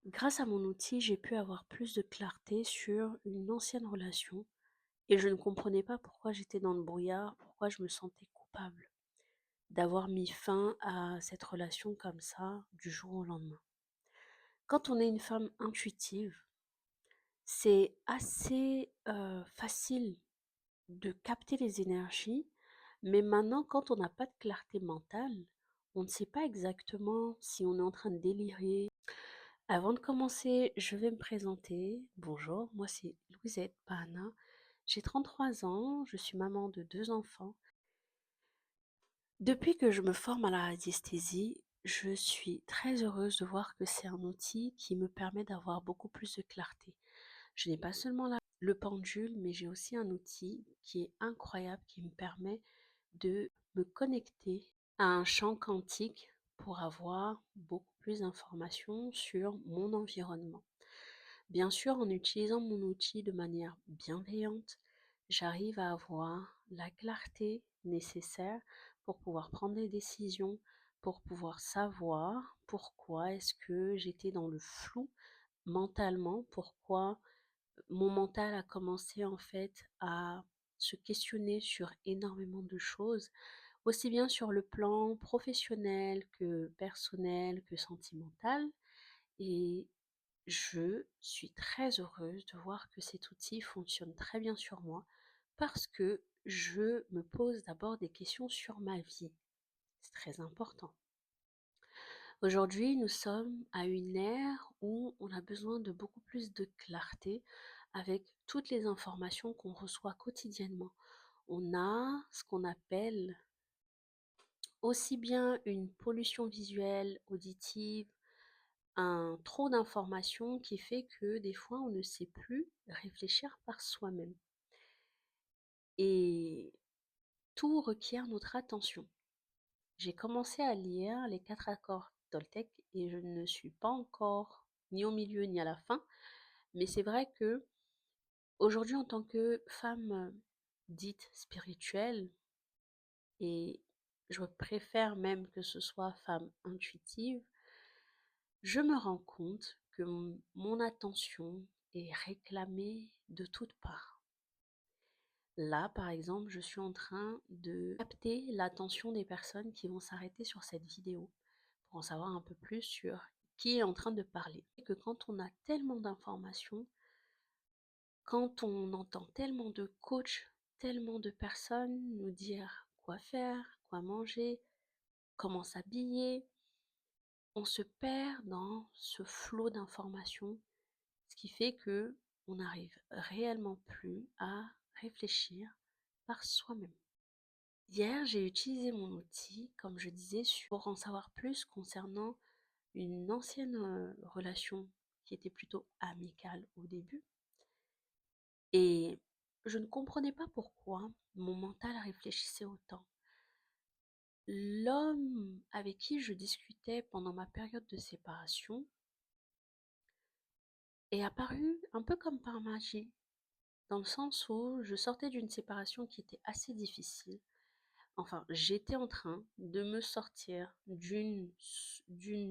Grâce à mon outil, j'ai pu avoir plus de clarté sur une ancienne relation et je ne comprenais pas pourquoi j'étais dans le brouillard, pourquoi je me sentais coupable d'avoir mis fin à cette relation comme ça du jour au lendemain. Quand on est une femme intuitive, c'est assez facile de capter les énergies, mais maintenant, quand on n'a pas de clarté mentale, on ne sait pas exactement si on est en train de délirer. Avant de commencer, je vais me présenter. Bonjour, moi c'est Louisette Pana. J'ai 33 ans, je suis maman de 2 enfants. Depuis que je me forme à la radiesthésie, je suis très heureuse de voir que c'est un outil qui me permet d'avoir beaucoup plus de clarté. Je n'ai pas seulement le pendule, mais j'ai aussi un outil qui est incroyable, qui me permet de me connecter à un champ quantique pour avoir beaucoup plus d'informations sur mon environnement. Bien sûr, en utilisant mon outil de manière bienveillante, j'arrive à avoir la clarté nécessaire pour pouvoir prendre des décisions, pour pouvoir savoir pourquoi est-ce que j'étais dans le flou mentalement, pourquoi mon mental a commencé en fait à se questionner sur énormément de choses, aussi bien sur le plan professionnel que personnel que sentimental. Et je suis très heureuse de voir que cet outil fonctionne très bien sur moi parce que je me pose d'abord des questions sur ma vie. C'est très important. Aujourd'hui, nous sommes à une ère où on a besoin de beaucoup plus de clarté avec toutes les informations qu'on reçoit quotidiennement. On a ce qu'on appelle aussi bien une pollution visuelle, auditive, un trop d'informations qui fait que des fois on ne sait plus réfléchir par soi-même. Et tout requiert notre attention. J'ai commencé à lire les 4 accords Toltec et je ne suis pas encore ni au milieu ni à la fin, mais c'est vrai que aujourd'hui en tant que femme dite spirituelle, et je préfère même que ce soit femme intuitive, je me rends compte que mon attention est réclamée de toutes parts. Là, par exemple, je suis en train de capter l'attention des personnes qui vont s'arrêter sur cette vidéo pour en savoir un peu plus sur qui est en train de parler. Et que quand on a tellement d'informations, quand on entend tellement de coachs, tellement de personnes nous dire quoi faire, quoi manger, comment s'habiller, on se perd dans ce flot d'informations, ce qui fait que on n'arrive réellement plus à réfléchir par soi-même. Hier, j'ai utilisé mon outil, comme je disais, pour en savoir plus concernant une ancienne relation qui était plutôt amicale au début. Et je ne comprenais pas pourquoi mon mental réfléchissait autant. L'homme avec qui je discutais pendant ma période de séparation est apparu un peu comme par magie, dans le sens où je sortais d'une séparation qui était assez difficile. Enfin, j'étais en train de me sortir d'une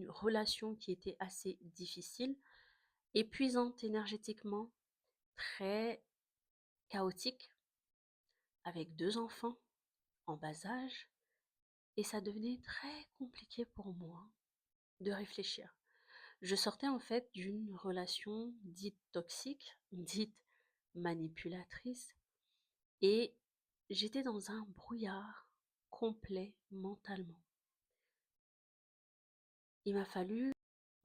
relation qui était assez difficile, épuisante énergétiquement, très chaotique, avec 2 enfants en bas âge, et ça devenait très compliqué pour moi de réfléchir. Je sortais en fait d'une relation dite toxique, dite manipulatrice, et j'étais dans un brouillard complet mentalement. Il m'a fallu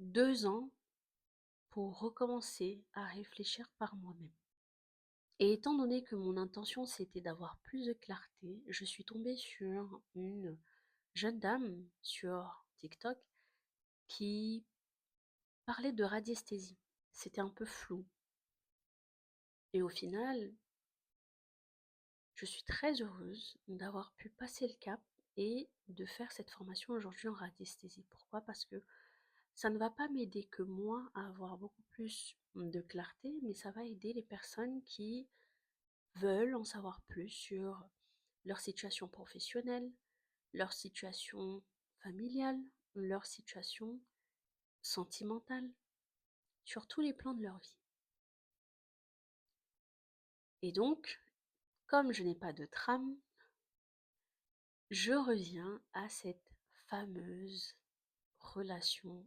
2 ans pour recommencer à réfléchir par moi-même. Et étant donné que mon intention c'était d'avoir plus de clarté, je suis tombée sur une jeune dame sur TikTok qui parlait de radiesthésie. C'était un peu flou. Et au final, je suis très heureuse d'avoir pu passer le cap et de faire cette formation aujourd'hui en radiesthésie. Pourquoi? Parce que ça ne va pas m'aider que moi à avoir beaucoup plus de clarté, mais ça va aider les personnes qui veulent en savoir plus sur leur situation professionnelle, leur situation familiale, leur situation sentimentale. sur tous les plans de leur vie. Et donc, comme je n'ai pas de trame, je reviens à cette fameuse relation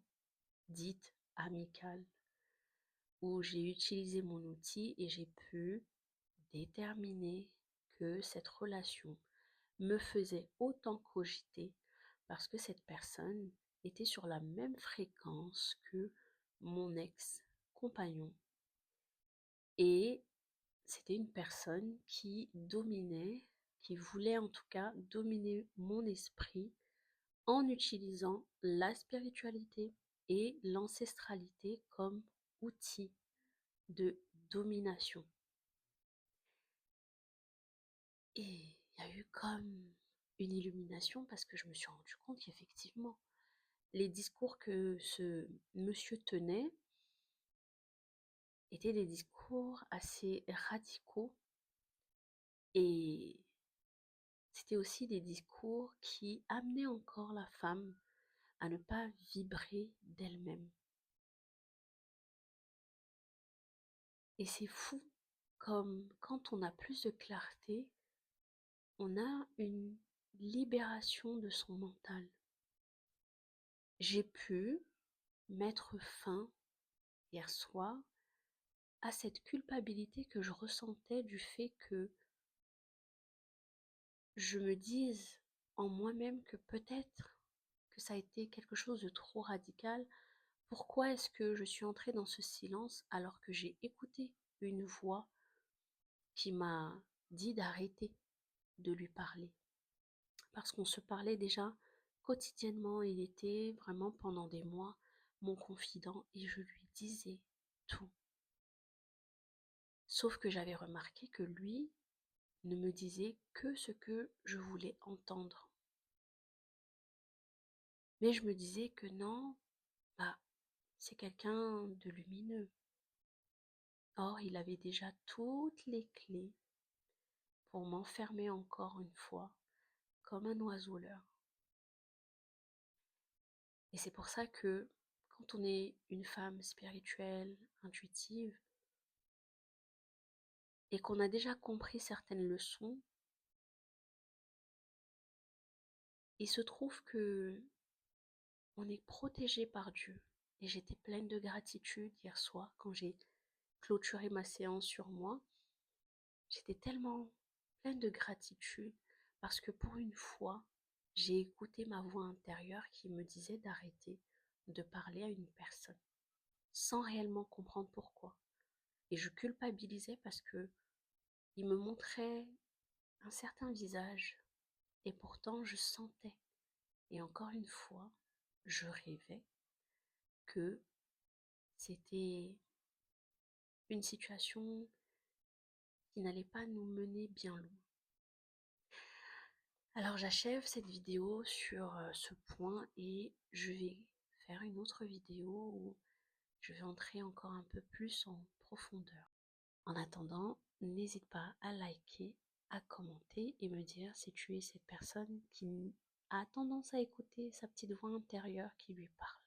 dite amicale où j'ai utilisé mon outil et j'ai pu déterminer que cette relation me faisait autant cogiter parce que cette personne était sur la même fréquence que mon ex-compagnon. Et c'était une personne qui dominait, qui voulait en tout cas dominer mon esprit en utilisant la spiritualité et l'ancestralité comme outil de domination. Et il y a eu comme une illumination parce que je me suis rendu compte qu'effectivement, les discours que ce monsieur tenait étaient des discours assez radicaux et c'était aussi des discours qui amenaient encore la femme à ne pas vibrer d'elle-même. Et c'est fou, comme quand on a plus de clarté, on a une libération de son mental. J'ai pu mettre fin hier soir à cette culpabilité que je ressentais du fait que je me dise en moi-même que peut-être que ça a été quelque chose de trop radical. Pourquoi est-ce que je suis entrée dans ce silence alors que j'ai écouté une voix qui m'a dit d'arrêter de lui parler? Parce qu'on se parlait déjà quotidiennement, il était vraiment pendant des mois mon confident et je lui disais tout. Sauf que j'avais remarqué que lui ne me disait que ce que je voulais entendre. Mais je me disais que non, bah, c'est quelqu'un de lumineux. Or, il avait déjà toutes les clés pour m'enfermer encore une fois comme un oiseau leurre. Et c'est pour ça que quand on est une femme spirituelle, intuitive, et qu'on a déjà compris certaines leçons, il se trouve que on est protégé par Dieu. Et j'étais pleine de gratitude hier soir quand j'ai clôturé ma séance sur moi. J'étais tellement pleine de gratitude parce que pour une fois, j'ai écouté ma voix intérieure qui me disait d'arrêter de parler à une personne sans réellement comprendre pourquoi. Et je culpabilisais parce que il me montrait un certain visage et pourtant je sentais. Et encore une fois, je rêvais que c'était une situation qui n'allait pas nous mener bien loin. Alors j'achève cette vidéo sur ce point et je vais faire une autre vidéo où je vais entrer encore un peu plus en profondeur. En attendant, n'hésite pas à liker, à commenter et me dire si tu es cette personne qui a tendance à écouter sa petite voix intérieure qui lui parle.